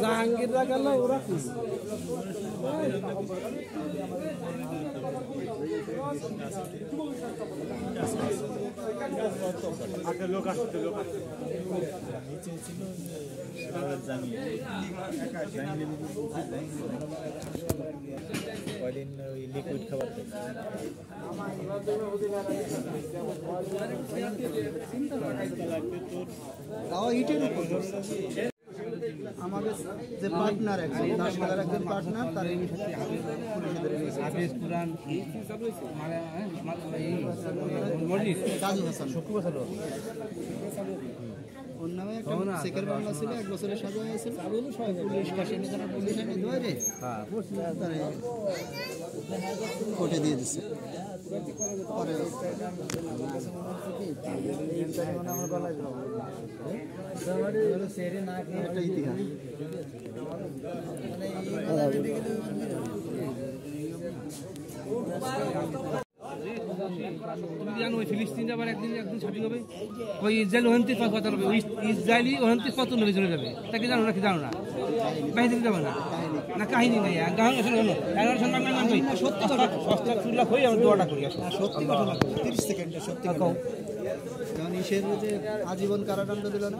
জাহাঙ্গীররা গেল ওরা লোক আসছে নিচে ছিল কয়দিন ওই লিকুইড খাবার আমাদের যে পার্টনার একজন দাসকালার একজন পার্টনার তার কাজু হাসান ওর নামে একটা সেকের মামলা ছিল 1 বছরের সাজা হয়েছিল পুলিশ কাশিনি থানা পুলিশ এনে ধরে কোর্টে দিয়ে দিচ্ছে পরে একটা ইতিহাস তুমি জানো ওই ফিলিস্তিন যাবার একদিন ছাড়ি হবে ওই ইসরায়েল ওখানতে কথা হবে ইসরায়েলি ওখানতে কত নবী চলে যাবে তাকে জানো নাকি জানো না বাইরে যাবে না না কাহিনী নেই সত্যি দোয়াটা করি সত্যি ঘটনা 30 সেকেন্ডে সত্যি কথা যেমন ইসের যে আজীবন কারাদণ্ড দিল না।